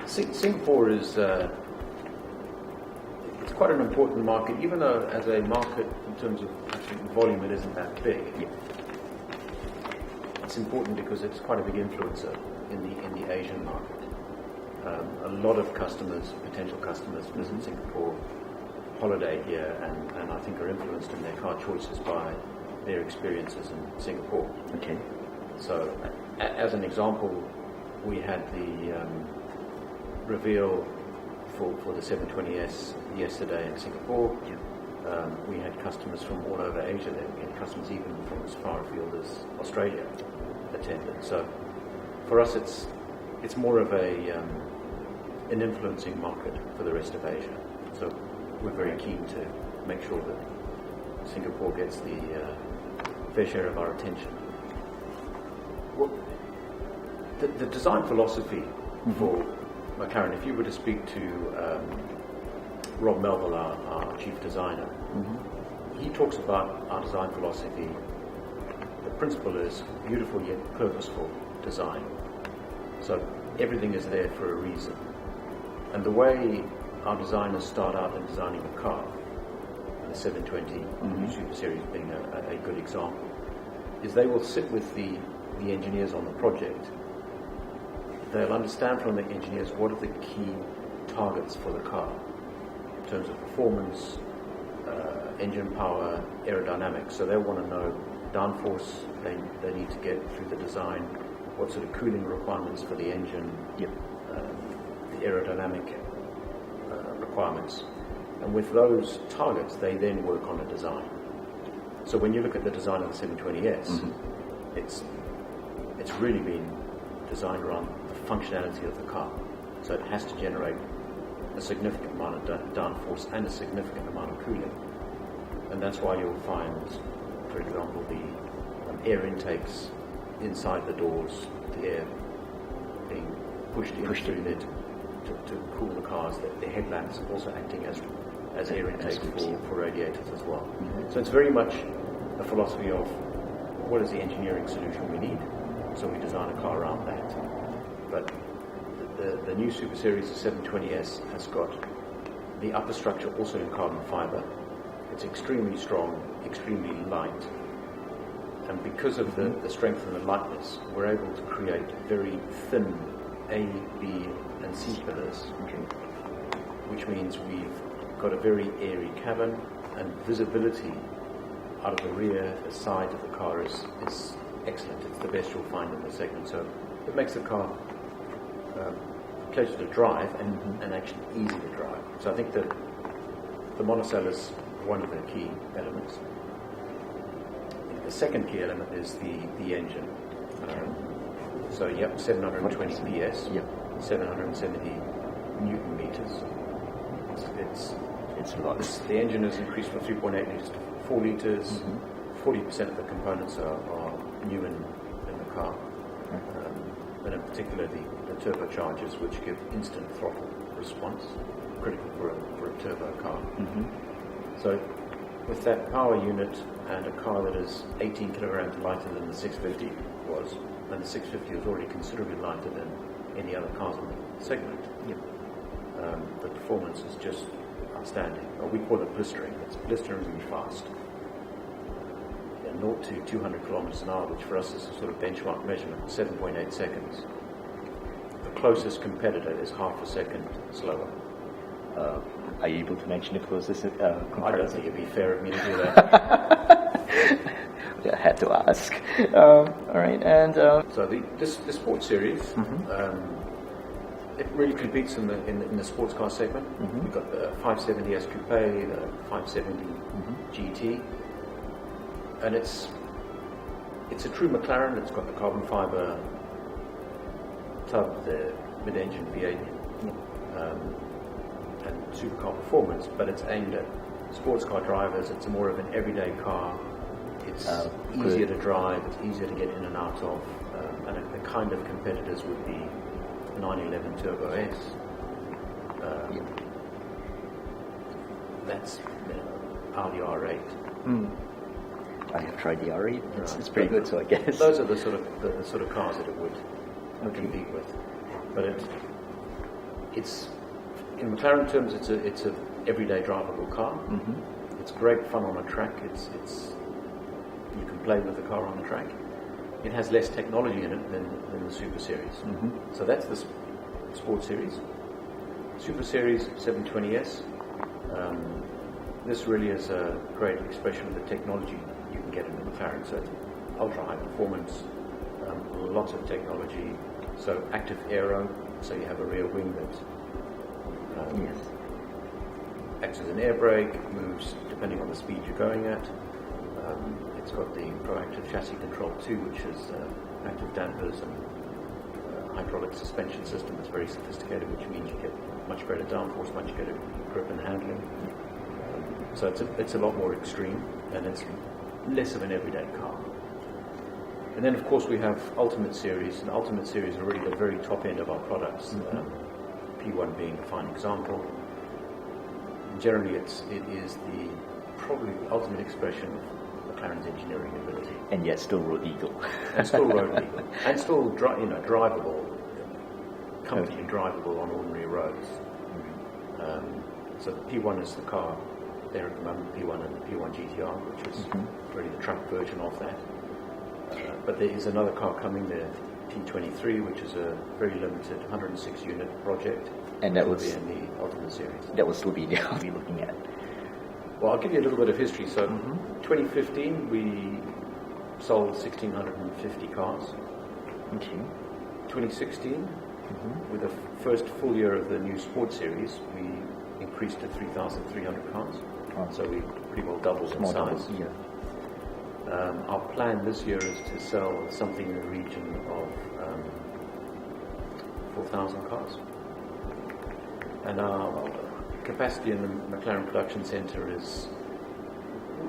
Singapore is it's quite an important market, even though as a market in terms of volume it isn't that big. Yeah. It's important because it's quite a big influencer in the Asian market. A lot of potential customers visit Singapore, holiday here, and I think are influenced in their car choices by their experiences in Singapore. Okay. So, as an example, we had the reveal for the 720S yesterday in Singapore. Yeah. We had customers from all over Asia there. We had customers even from as far afield as Australia attended. So, for us, it's more of an influencing market for the rest of Asia. So, we're very keen to make sure that Singapore gets the fair share of our attention. Well, the design philosophy for McLaren, if you were to speak to Rob Melville, our chief designer, he talks about our design philosophy. The principle is beautiful yet purposeful design. So everything is there for a reason. And the way our designers start out in designing a car, the 720 Super Series being a good example, is they will sit with the engineers on the project. They'll understand from the engineers what are the key targets for the car in terms of performance, engine power, aerodynamics. So they'll want to know downforce they need to get through the design, what sort of cooling requirements for the engine, the aerodynamic requirements. And with those targets, they then work on a design. So when you look at the design of the 720S, it's really been designed around the functionality of the car. So it has to generate a significant amount of downforce and a significant amount of cooling. And that's why you'll find, for example, the air intakes inside the doors, the air being pushed in through there to cool the cars. The headlamps also acting as air intakes for radiators as well. So it's very much a philosophy of what is the engineering solution we need. So we design a car around that. But the new Super Series, the 720S, has got the upper structure also in carbon fiber. It's extremely strong, extremely light. And because of the strength and the lightness, we're able to create very thin A, B, and C pillars, which means we've got a very airy cabin, and visibility out of the rear, the side of the car is excellent. It's the best you'll find in the segment. So it makes the car a pleasure to drive and actually easy to drive. So I think that the monocell is one of the key elements. The second key element is the engine. So 720 PS, 770 Newton meters. It's a lot. The engine has increased from 3.8 liters to 4 liters. 40% of the components are new in the car. And in particular the turbochargers, which give instant throttle response, critical for a turbo car. So with that power unit and a car that is 18 kilograms lighter than the 650 was, and the 650 was already considerably lighter than any other cars in the segment, the performance is just outstanding. We call it blistering. It's blisteringly fast. 0 to 200 kilometers an hour, which for us is a sort of benchmark measurement, 7.8 seconds. The closest competitor is half a second slower. Are you able to mention the closest comparison? I don't think it'd be fair of me to do that. I had to ask. All right, and so this sports series, it really competes in the sports car segment. We've got the 570S Coupe, the 570 GT, and it's a true McLaren. It's got the carbon fiber tub, the mid-engine V8, and supercar performance, but it's aimed at sports car drivers. It's more of an everyday car. It's easier to drive, it's easier to get in and out of, and the kind of competitors would be 911 Turbo S. That's Audi R8. I have tried the R8. It's pretty good, so I guess those are the sort of cars that it would compete with. But it's in McLaren terms, it's a everyday drivable car. Mm-hmm. It's great fun on a track. It's you can play with the car on the track. It has less technology in it than the Super Series. Mm-hmm. So that's the Sport Series. Super Series 720S. This really is a great expression of the technology you can get in the McLaren. So it's ultra high performance, lots of technology. So active aero, so you have a rear wing that Yes. acts as an air brake, moves depending on the speed you're going at. It's got the proactive chassis control too, which is active dampers and hydraulic suspension system. It's very sophisticated, which means you get much greater downforce, much greater grip and handling. So it's a lot more extreme, and it's less of an everyday car. And then, of course, we have Ultimate Series, and Ultimate Series are really the very top end of our products. P1 being a fine example. Generally, it is probably the ultimate expression of McLaren's engineering ability. And yet still road legal. And still road legal. And still drivable, comfortably drivable on ordinary roads. So the P1 is the car there at the moment, P1 and the P1 GTR, which is really the truck version of that. But there is another car coming there, P23, which is a very limited 106 unit project. And that was be in the Ultimate Series. That will still be there I'll be looking at. Well, I'll give you a little bit of history. So 2015, we sold 1,650 cars. Okay. 2016, with the first full year of the new Sport Series, we increased to 3,300 cars. So we pretty well doubled in size. Yeah. Our plan this year is to sell something in the region of 4,000 cars. And our capacity in the McLaren production center is,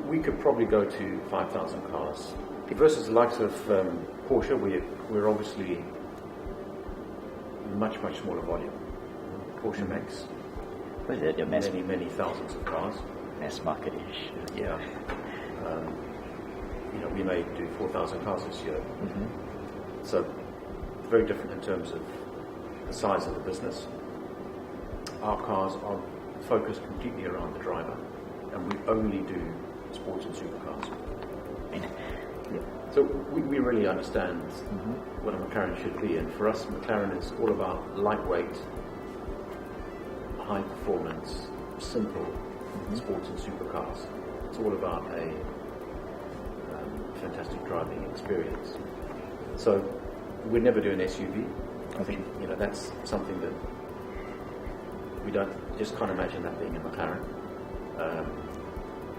we could probably go to 5,000 cars. Versus the likes of Porsche, we're obviously much smaller volume. Porsche makes many thousands of cars. Mass market-ish. Yeah. We may do 4,000 cars this year. So very different in terms of the size of the business. Our cars are focused completely around the driver, and we only do sports and supercars. So we really understand what a McLaren should be, and for us, McLaren is all about lightweight, high performance, simple sports and supercars. It's all about a fantastic driving experience. So we'd never do an SUV. I think that's something that we can't imagine that being a McLaren.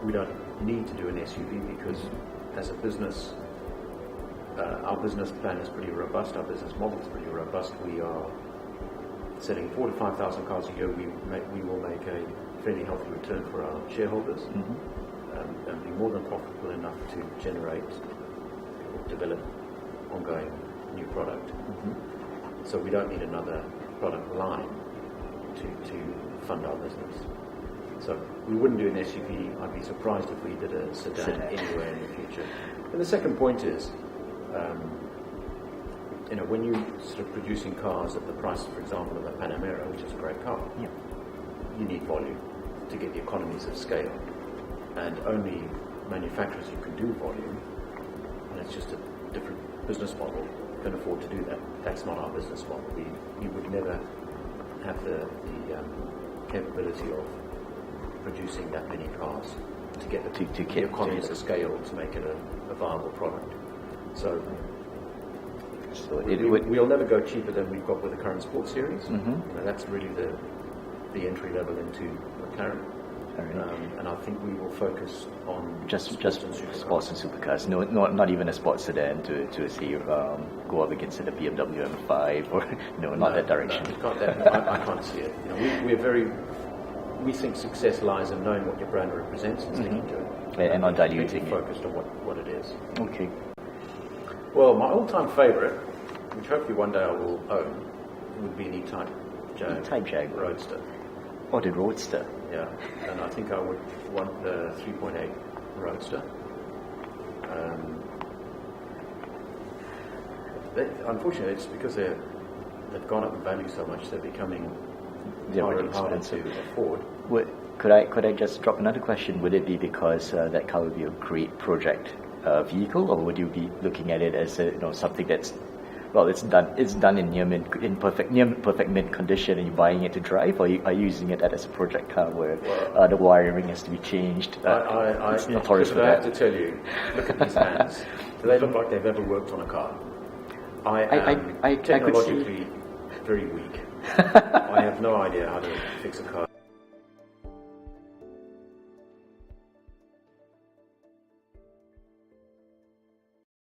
We don't need to do an SUV because as a business, our business plan is pretty robust. Our business model is pretty robust. We are selling 4,000 to 5,000 cars a year. We will make a fairly healthy return for our shareholders. And be more than profitable enough to generate or develop ongoing new product. So we don't need another product line to fund our business. So we wouldn't do an SUV. I'd be surprised if we did a sedan anywhere in the future. And the second point is, when you sort of producing cars at the price, for example, of a Panamera, which is a great car, you need volume to get the economies of scale. And only manufacturers who can do volume, and it's just a different business model, can afford to do that. That's not our business model. We would never have the capability of producing that many cars to get the economies of scale to make it a viable product. So we'll never go cheaper than we've got with the current Sports Series. That's really the entry level into McLaren. And I think we will focus on just sports and supercars. No, not even a sports sedan to see go up against the BMW M5 or not that direction. I can't see it. We think success lies in knowing what your brand represents and sticking to it, and not diluting it. Focused on what it is. Okay. Well, my all-time favourite, which hopefully one day I will own, would be an E-Type Jag Roadster. Oh, the Roadster. Yeah, and I think I would want the 3.8 Roadster. Unfortunately, it's because they've gone up in value so much, they're becoming they're harder really and harder expensive. to afford. Could I just drop another question? Would it be because that car would be a great project vehicle, or would you be looking at it as something that's it's done in perfect mint condition, and you're buying it to drive, or are you using it as a project car where the wiring has to be changed? It's notorious for that. I have to tell you, look at these hands. Do they look like they've ever worked on a car? I am technologically very weak. I have no idea how to fix a car.